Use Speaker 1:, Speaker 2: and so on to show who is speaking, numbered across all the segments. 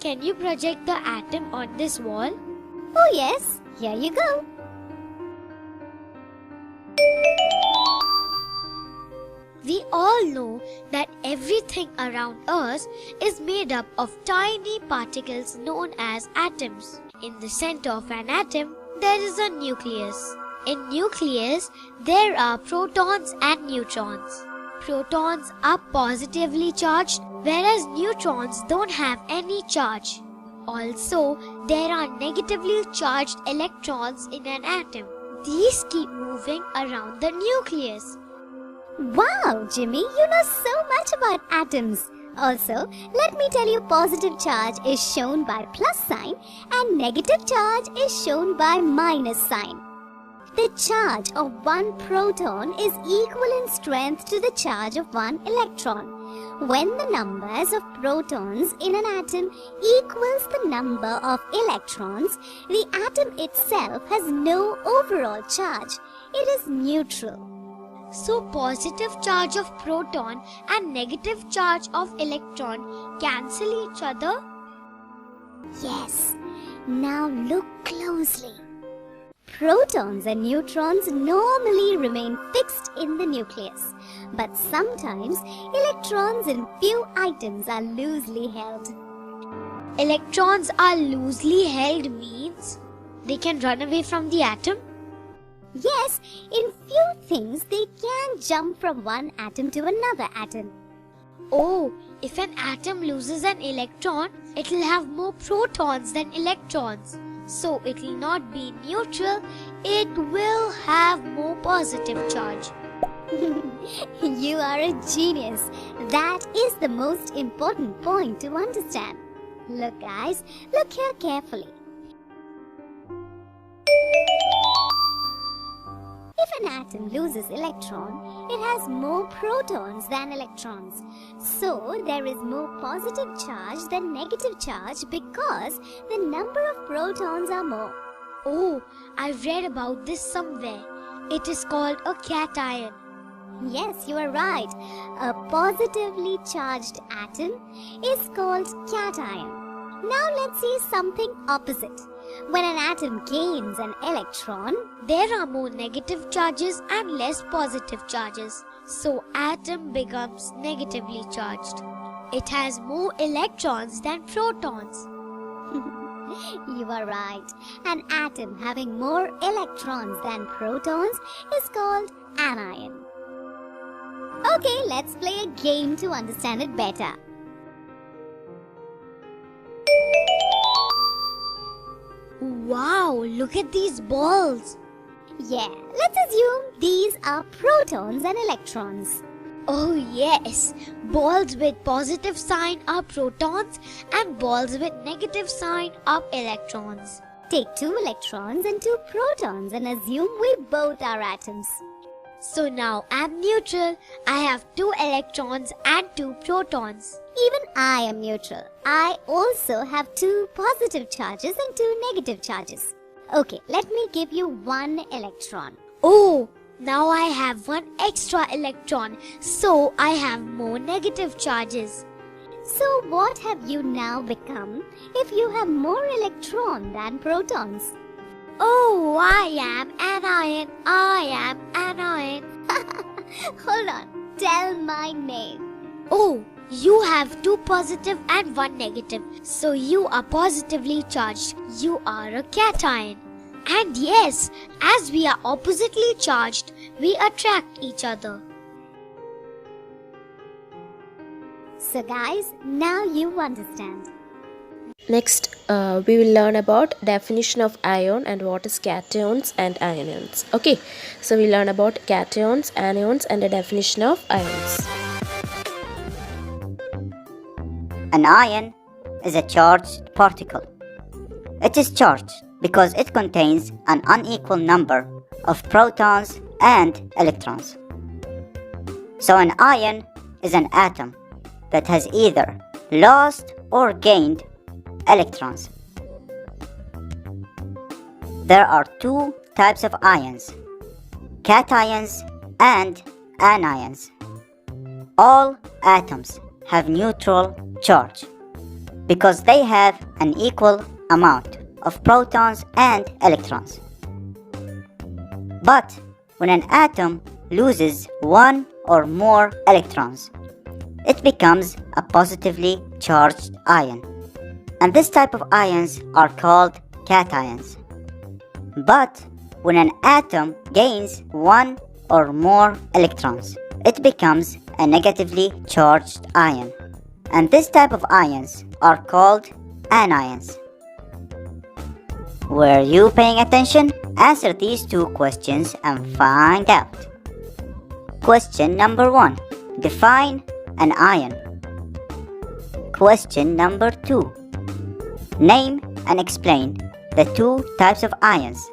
Speaker 1: can you project the atom on this wall?
Speaker 2: Oh yes, here you go.
Speaker 1: We all know that everything around us is made up of tiny particles known as atoms. In the center of an atom, there is a nucleus. In nucleus, there are protons and neutrons. Protons are positively charged, whereas neutrons don't have any charge. Also, there are negatively charged electrons in an atom. These keep moving around the nucleus.
Speaker 2: Wow, Jimmy, you know so much about atoms. Also, let me tell you, positive charge is shown by plus sign and negative charge is shown by minus sign. The charge of one proton is equal in strength to the charge of one electron. When the numbers of protons in an atom equals the number of electrons, the atom itself has no overall charge. It is neutral.
Speaker 1: So positive charge of proton and negative charge of electron cancel each other?
Speaker 2: Yes. Now look closely. Protons and neutrons normally remain fixed in the nucleus, but sometimes electrons in few items are loosely held.
Speaker 1: Electrons are loosely held means they can run away from the atom?
Speaker 2: Yes, in few things they can jump from one atom to another atom.
Speaker 1: Oh, if an atom loses an electron, it will have more protons than electrons. So it will not be neutral, it will have more positive charge.
Speaker 2: You are a genius. That is the most important point to understand. Look guys, look here carefully. If an atom loses electron, it has more protons than electrons. So there is more positive charge than negative charge because the number of protons are more.
Speaker 1: Oh, I read about this somewhere. It is called a cation.
Speaker 2: Yes, you are right. A positively charged atom is called cation. Now let's see something opposite. When an atom gains an electron,
Speaker 1: there are more negative charges and less positive charges. So atom becomes negatively charged. It has more electrons than protons.
Speaker 2: You are right. An atom having more electrons than protons is called anion. Okay, let's play a game to understand it better.
Speaker 1: Wow, look at these balls.
Speaker 2: Yeah, let's assume these are protons and electrons.
Speaker 1: Oh yes, balls with positive sign are protons and balls with negative sign are electrons.
Speaker 2: Take 2 electrons and 2 protons and assume we both are atoms.
Speaker 1: So now I'm neutral. I have 2 electrons and 2 protons.
Speaker 2: Even I am neutral. I also have 2 positive charges and 2 negative charges. Okay, let me give you 1 electron.
Speaker 1: Oh, now I have 1 extra electron, so I have more negative charges.
Speaker 2: So what have you now become if you have more electron than protons?
Speaker 1: Oh, I am anion. I am anion.
Speaker 2: Hold on, tell my name.
Speaker 1: Oh, you have 2 positive and 1 negative. So you are positively charged. You are a cation. And yes, as we are oppositely charged, we attract each other.
Speaker 2: So guys, now you understand.
Speaker 3: Next, we will learn about definition of ion and what is cations and anions. Okay, so we learn about cations, anions and the definition of ions.
Speaker 4: An ion is a charged particle. It is charged because it contains an unequal number of protons and electrons. So an ion is an atom that has either lost or gained electrons. There are 2 types of ions, cations and anions. All atoms have neutral charge. because they have an equal amount of protons and electrons. But when an atom loses one or more electrons, it becomes a positively charged ion. And this type of ions are called cations. But when an atom gains one or more electrons, it becomes a negatively charged ion. And this type of ions are called anions. Were you paying attention? Answer these two questions and find out. Question number 1. Define an ion. Question number 2. Name and explain the two types of ions.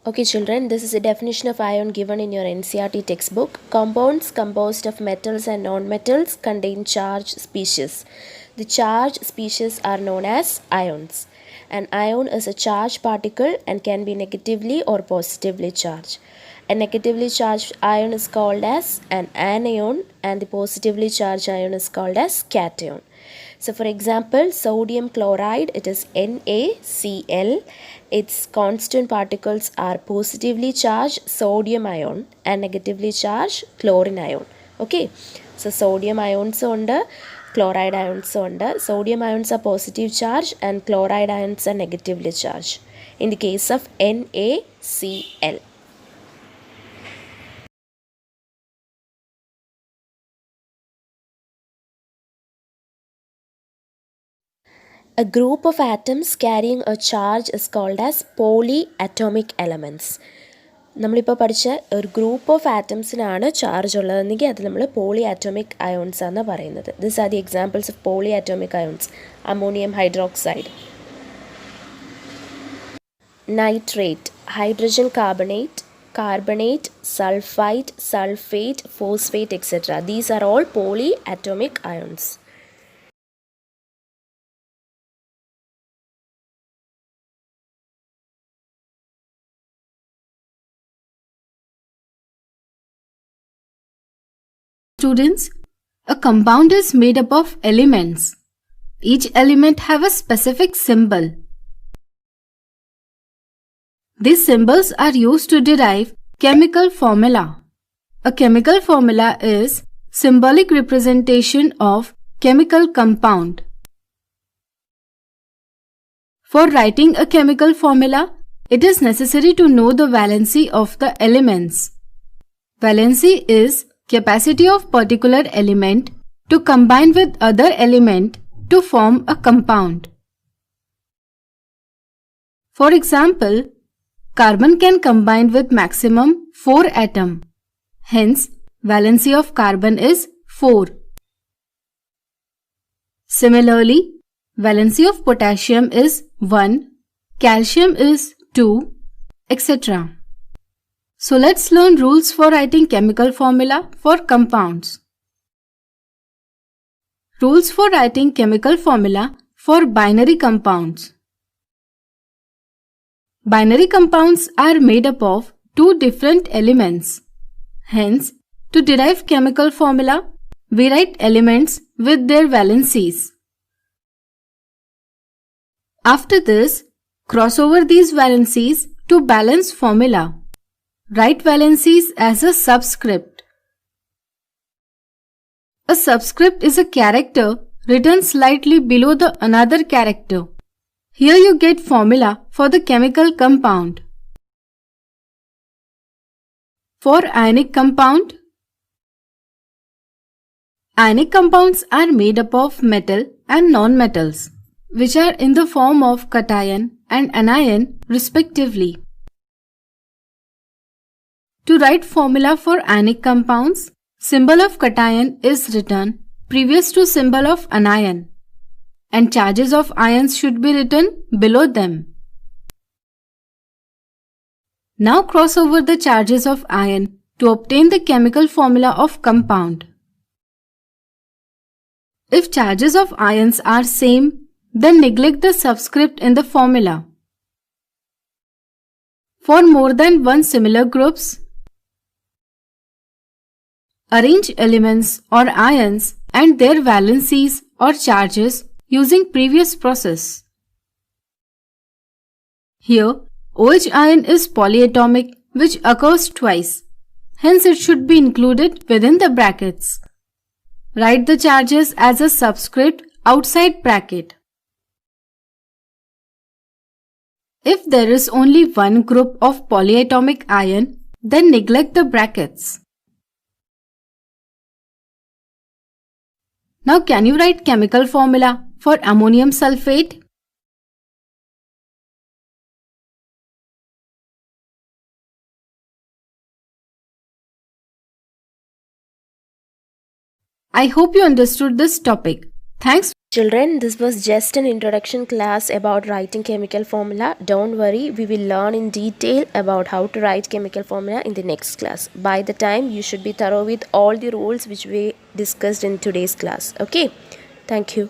Speaker 3: Okay children, this is a definition of ion given in your NCERT textbook. Compounds composed of metals and non-metals contain charged species. The charged species are known as ions. An ion is a charged particle and can be negatively or positively charged. A negatively charged ion is called as an anion and the positively charged ion is called as cation. So for example, sodium chloride, it is NaCl. Its constant particles are positively charged sodium ion and negatively charged chlorine ion. Okay, so sodium ions under, chloride ions under. Sodium ions are positive charge and chloride ions are negatively charged in the case of NaCl. A group of atoms carrying a charge is called as polyatomic elements. നമ്മളിപ്പോൾ പഠിച്ച ഒരു group of ആറ്റംസിനാണ് charge ഉള്ളതെങ്കിൽ അത് നമ്മൾ polyatomic ions ആണ് പറയുന്നത്. This are the examples of polyatomic ions. Ammonium hydroxide, nitrate, hydrogen carbonate, carbonate, sulfite, sulfate, phosphate, etc. These are all polyatomic ions.
Speaker 5: Students, a compound is made up of elements. Each element have a specific symbol. These symbols are used to derive chemical formula. A chemical formula is symbolic representation of chemical compound. For writing a chemical formula, it is necessary to know the valency of the elements. Valency is capacity of particular element to combine with other element to form a compound. For example, carbon can combine with maximum 4 atoms. Hence, valency of carbon is 4. Similarly, valency of potassium is 1, calcium is 2, etc. So let's learn rules for writing chemical formula for compounds. Rules for writing chemical formula for binary compounds. Binary compounds are made up of 2 different elements. Hence, to derive chemical formula, we write elements with their valencies. After this, cross over these valencies to balance formula. Write valencies as a subscript. A subscript is a character written slightly below the another character. Here you get formula for the chemical compound. For ionic compound, ionic compounds are made up of metal and non-metals, which are in the form of cation and anion respectively. To write formula for ionic compounds, symbol of cation is written previous to symbol of anion, and charges of ions should be written below them. Now cross over the charges of ion to obtain the chemical formula of compound. If charges of ions are same, then neglect the subscript in the formula. For more than one similar groups, Arrange elements or ions and their valencies or charges using previous process. Here, OH ion is polyatomic, which occurs twice. Hence, it should be included within the brackets. Write the charges as a subscript outside bracket. If there is only one group of polyatomic ion, then neglect the brackets. Now can you write chemical formula for ammonium sulfate? I hope you understood this topic. Thanks.
Speaker 3: Children, this was just an introduction class about writing chemical formula. Don't worry, we will learn in detail about how to write chemical formula in the next class. By the time, you should be thorough with all the rules which we discussed in today's class. Okay, thank you.